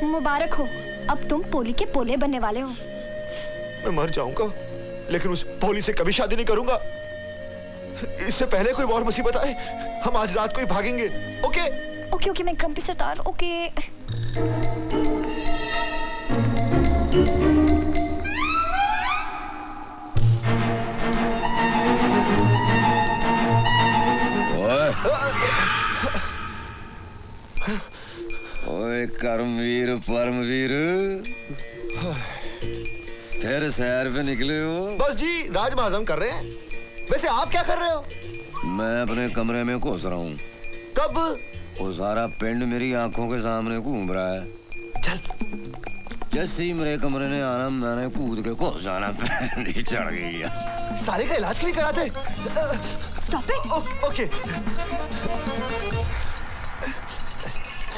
मुबारक हो, अब तुम पोली के पोले बनने वाले हो। मैं मर जाऊंगा लेकिन उस पोली से कभी शादी नहीं करूंगा। इससे पहले कोई और मुसीबत आए, हम आज रात को ही भागेंगे। ओके ओके ओके मैं क्रम्पी सरदार। ओके ओए कर्मवीर परमवीर, फिर सैर पे निकले हो? बस जी राजमाजम कर रहे हैं। वैसे आप क्या कर रहे हो? मैं अपने कमरे में घुस रहा हूँ। कब? वो सारा पिंड मेरी आंखों के सामने घूम रहा है। चल। जैसे ही मेरे कमरे ने आना मैंने कूद के घुस जाना, पैंडी चढ़ गई। सारे का इलाज क्यों नहीं कराते? Stop it. ओके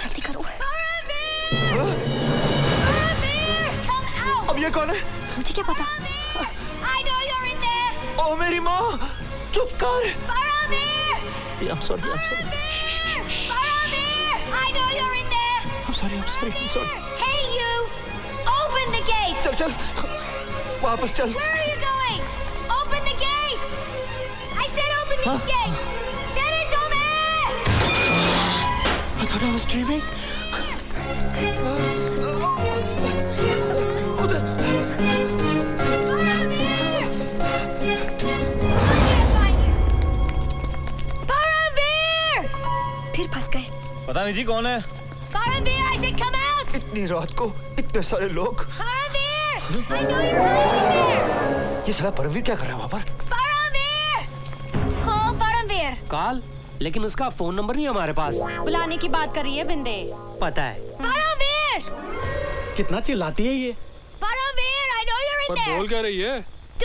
जल्दी करो। अब ये कौन है? मुझे क्या पता? ओ मेरी माँ, चुप कर। I'm sorry. Hey you! Open the gate! चल वापस चल। Where are you going? Open the gate! I said open these gates! Dere dumbe! I thought I was dreaming. फिर फंस गए। पता नहीं जी कौन है। Paramveer, I said come out! इतनी रात को इतने सारे लोग। Paramveer! I know you're hiding there! ये साला परमवीर क्या कर रहा है वहाँ पर? Paramveer! Call Paramveer! कॉल, लेकिन उसका फोन नंबर नहीं हमारे पास। बुलाने की बात कर रही है बिंदे। पता है। Paramveer! कितना चिल्लाती है ये। Paramveer, I know you're in there! बोल क्या रही है?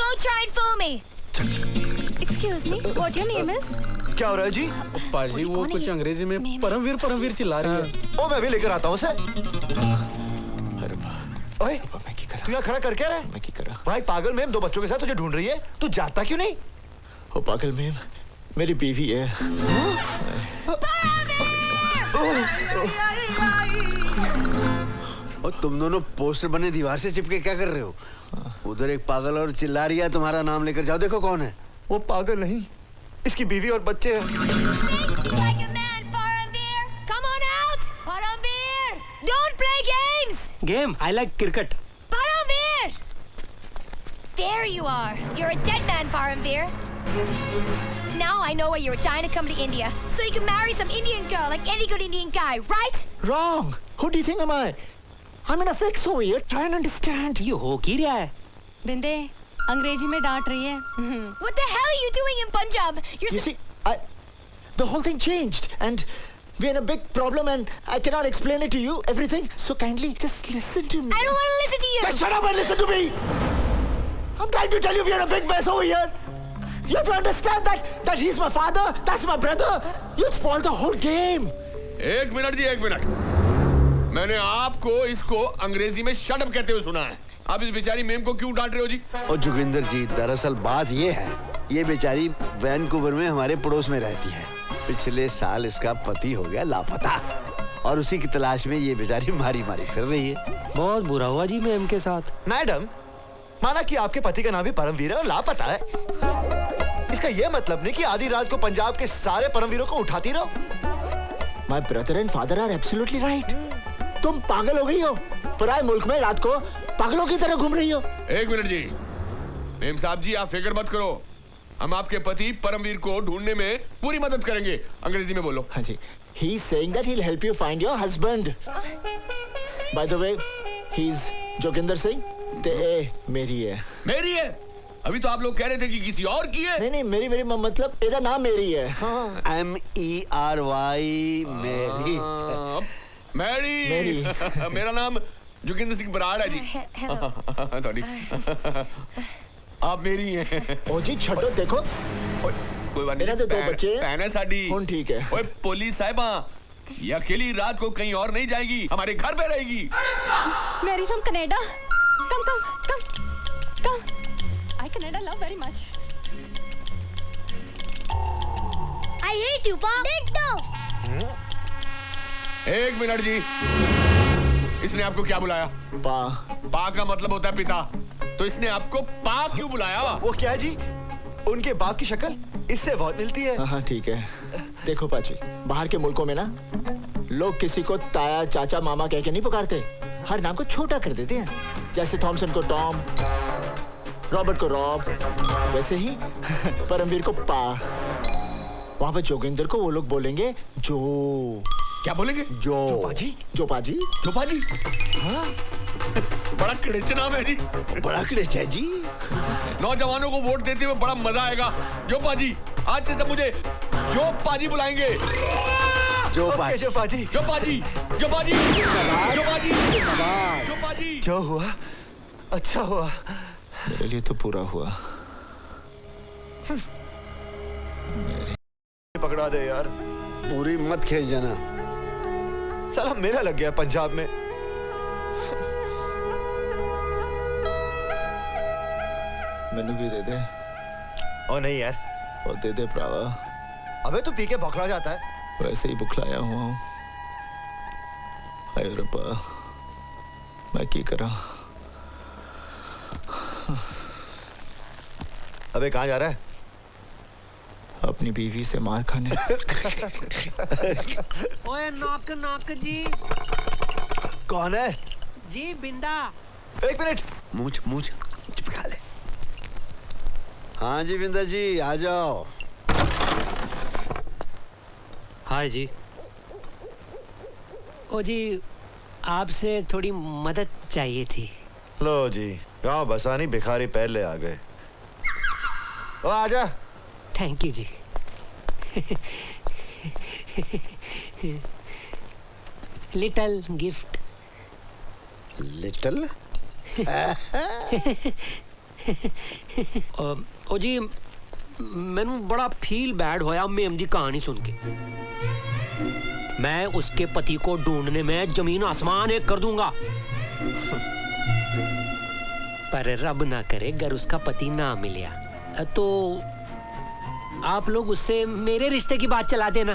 Don't try and fool me! Excuse me, what your name is? क्या हो रहा है जी? पाजी वो कुछ अंग्रेजी में परमवीर चिल्ला रही है। ओ मैं भी लेकर आता हूँ उसे। ओए, तू यहाँ खड़ा कर क्या रहा है? मैं क्या कर रहा? भाई पागल मेम दो बच्चों के साथ तुझे ढूंढ रही है। तू जाता क्यों नहीं? ओ पागल मेम, मेरी बीवी है। और तुम दोनों पोस्टर बने दीवार से चिपके क्या कर रहे हो? उधर एक पागल और चिल्ला रही है, तुम्हारा नाम लेकर जाओ, देखो कौन है। वो पागल नहीं, इसकी बीवी और बच्चे हैं। Like a man, Paramveer! Come on out! Paramveer! Don't play games! Game, I like cricket. Paramveer! There you are. You're a dead man, Paramveer. Now I know why you were dying to come to India. So you can marry some Indian girl like any good Indian guy, right? Wrong. Who do you think am I? I'm in a fix over here. Try and understand. ये हो क्या रहा है? बिंदे, अंग्रेजी में डांट रही है। What the hell are you doing in Punjab? You see, the whole thing changed and we're in a big problem and I cannot explain it to you, everything. So kindly just listen to me. I don't want to listen to you. Just shut up and listen to me. I'm trying to tell you we're in a big mess over here. You have to understand that he's my father, that's my brother. You spoiled the whole game. एक minute जी, एक minute. मैंने आपको इसको अंग्रेजी में shut up कहते हुए सुना है। आप इस बेचारी मेम को क्यों डांट रहे हो जी? और जोगिंदर जी, दरअसल बात ये है, ये बेचारी वैनकूवर में हमारे पड़ोस में रहती है। पिछले साल इसका पति हो गया लापता और उसी की तलाश में ये बेचारी मारी फिर रही है। बहुत बुरा हुआ जी मैम के साथ। मैडम, माना कि आपके पति का नाम भी परमवीर है और लापता है। इसका ये मतलब नहीं कि आधी रात को पंजाब के सारे परमवीरों को उठाती रहो। My brother and father are absolutely right. तुम पागल हो गई हो, पराए मुल्क में रात को पागलों की तरह घूम रही हो। एक मिनट जी, मेम साहब जी आप फिक्र मत करो, हम आपके पति परमवीर को ढूंढने में पूरी मदद करेंगे। अंग्रेजी में बोलो। हाँ जी। He's saying that he'll help you find your husband. By the way, he's Joginder Singh. ते मेरी है। मेरी है? अभी तो आप लोग कह रहे थे कि किसी और की है। नहीं मेरी मतलब ਇਹਦਾ नाम मेरी है। हाँ। MERY मेरी। मेरी। मेरा नाम जोगिंदर सिंह बराड़ है जी। सॉरी। आप मेरी हैं। ओ जी छोड़ो, देखो कोई बात नहीं। मेरा तो दो बच्चे हैं। पहने साडी। कौन ठीक है? ओए पुलिस साहिबा, ये अकेली रात को कहीं और नहीं जाएगी, हमारे घर पे रहेगी। Mary from Canada. Come. I Canada love very much. I hate you, Bob. एक मिनट जी, इसने आपको क्या बुलाया? पा। पा का मतलब होता है पिता, तो इसने आपको पा क्यों बुलाया? वो क्या है जी, उनके बाप की शक्ल इससे बहुत मिलती है। हाँ ठीक है। देखो पाजी, बाहर के मुल्कों में ना लोग किसी को ताया, चाचा, मामा कह के नहीं पुकारते, हर नाम को छोटा कर देते हैं। जैसे थॉमसन को टॉम, रॉबर्ट को रॉब, वैसे ही परमवीर को पा। वहां पर जोगिंदर को वो लोग बोलेंगे जो। क्या बोलेंगे? जो पाजी, जो पाजी, जो पाजी। हाँ? बड़ा कड़ेच नाम है जी। बड़ा कड़ेच है जी। नौजवानों को वोट देते हुए बड़ा मजा आएगा। जो पाजी, आज से सब मुझे जो पाजी बुलाएंगे। जो पाजी, जो पाजी, जो पाजी, जो पाजी, जो पाजी, जो पाजी। जो हुआ अच्छा हुआ, मेरे लिए तो पूरा हुआ। पकड़ा दे यार। पूरी मत खेल जाना। साला मेरा लग गया पंजाब में। मैनू भी दे दे। ओ नहीं यार। ओ दे दे भरावा। अबे तू पी के बौखला जाता है। वैसे ही बुखलाया हुआ हूँ। हाय रब्बा, मैं क्या करा। अबे कहाँ जा रहा है? अपनी बीवी से मार खाने। ओए नॉक नॉक जी। कौन है? जी बिंदा। एक मिनट। मूछ मूछ चिपका ले। हाँ जी बिंदा जी, आ जाओ। हाय जी। ओ जी, आपसे थोड़ी मदद चाहिए थी। लो जी, गांव बसानी भिखारी पहले आ गए। ओ आजा। थैंक यू जी। Little gift. लिटल? ओ जी, मैनू बड़ा फील बैड होया मेम दी कहानी सुन के। मैं उसके पति को ढूंढने में जमीन आसमान एक कर दूंगा। पर रब ना करे अगर उसका पति ना मिला तो आप लोग उससे मेरे रिश्ते की बात चला देना।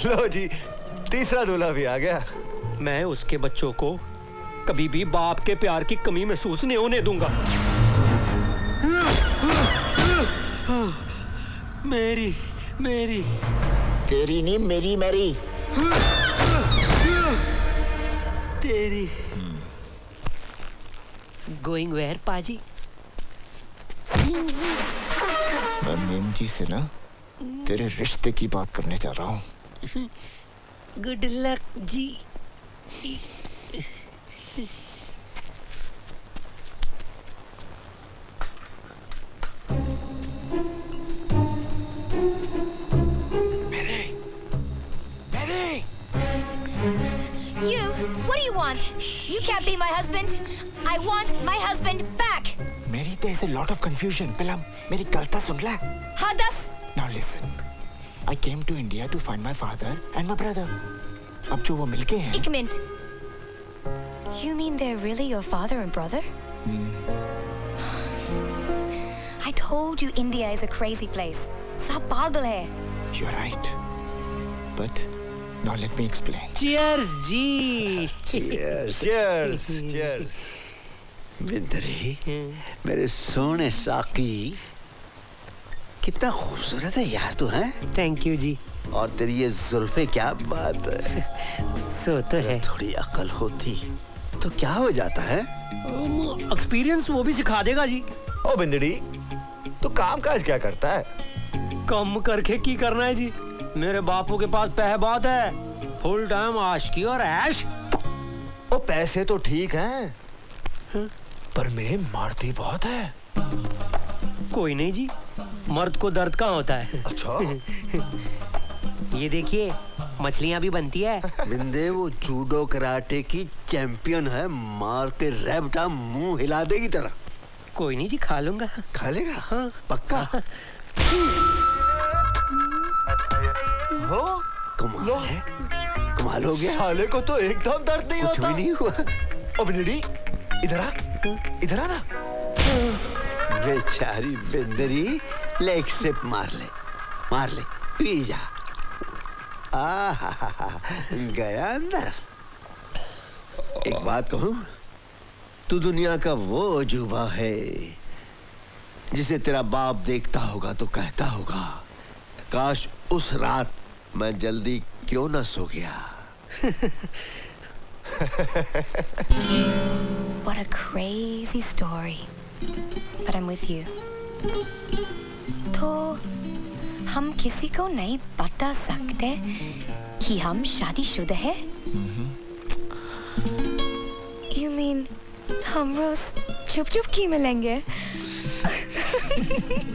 लो जी, तीसरा दूल्हा भी आ गया। मैं उसके बच्चों को कभी भी बाप के प्यार की कमी महसूस नहीं होने दूंगा। मेरी मेरी तेरी नहीं, मेरी मेरी तेरी। गोइंग वेयर पाजी? मैं मेम जी से ना तेरे रिश्ते की बात करने जा रहा हूँ। गुड लक जी। You, what do you want? You can't be my husband. I want my husband back. मेरी there is a lot of confusion. पहला मेरी गलता सुन ले। हाँ दस। Now listen. I came to India to find my father and my brother. अब जो वो मिलके हैं। एक minute. You mean they're really your father and brother? I told you India is a crazy place. सब पागल है। You're right. But now let me explain. Cheers ji. Cheers. Cheers. Cheers. बिंदरी, मेरे सोने साकी, कितना खूबसूरत है यार तू, हैं? थैंक यू जी। और तेरी ये जुल्फे, क्या बात है। सो तो है। थोड़ी अकल होती तो क्या हो जाता है। एक्सपीरियंस वो भी सिखा देगा जी। ओ बिंदड़ी, तू काम काज क्या करता है? कम करके की करना है जी। मेरे बापू के पास पैसे बहुत है, फुल टाइम आशिकी और ऐश। ओ पैसे तो ठीक हैं, पर मैं मारती बहुत है। कोई नहीं जी, मर्द को दर्द कहाँ होता है। अच्छा। ये देखिए, मछलियाँ भी बनती है। बिंदे, वो जूडो कराटे की चैंपियन है, मार के रैबटा मुंह हिला देगी तेरा। कोई नहीं जी, खा लूंगा। खा लेगा? हाँ। पक्का? हो? कमाल है, कमाल हो गया। साले को तो एकदम दर्द नहीं कुछ होता। भी नहीं हुआ। ओ बिंदड़ी, इधर आ, इधर आ ना। बेचारी बिंदरी, ले एक सिप मार ले, मार ले, पी जा। गया अंदर। एक बात कहूं, तू दुनिया का वो अजूबा है जिसे तेरा बाप देखता होगा तो कहता होगा, काश उस रात मैं जल्दी क्यों ना सो गया। What a crazy story. But I'm with you. तो हम किसी को नहीं बता सकते कि हम शादीशुदा है? You mean हम रोज चुप चुप की मिलेंगे?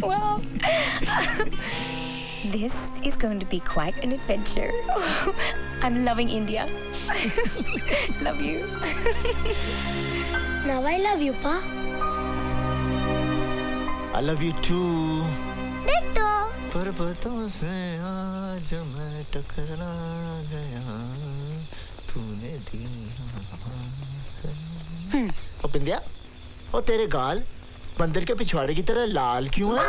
Well, this is going to be quite an adventure. I'm loving India. Love you. Now I love you, Pa. I love you too. Ditto. पर्वतों से आज मैं टकरा गया, तूने दिया। ओ बिंदिया, ओ तेरे गाल बंदर के पिछवाड़े की तरह लाल क्यों है?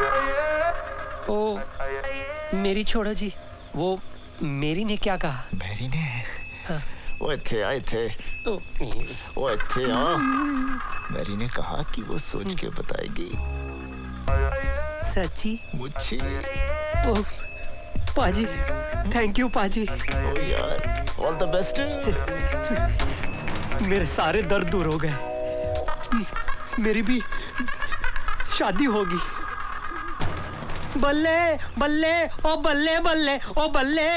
ओ मेरी छोड़ो जी, वो मेरी ने क्या कहा? मेरी ने? हाँ। वो थे वो थे मेरी ने कहा कि वो सोच के बताएगी। सच्ची? मुझे ओ पाजी, थैंक यू पाजी। ओ यार, ऑल द बेस्ट। मेरे सारे दर्द दूर हो गए, मेरी भी शादी होगी। बल्ले बल्ले ओ बल्ले बल्ले ओ बल्ले।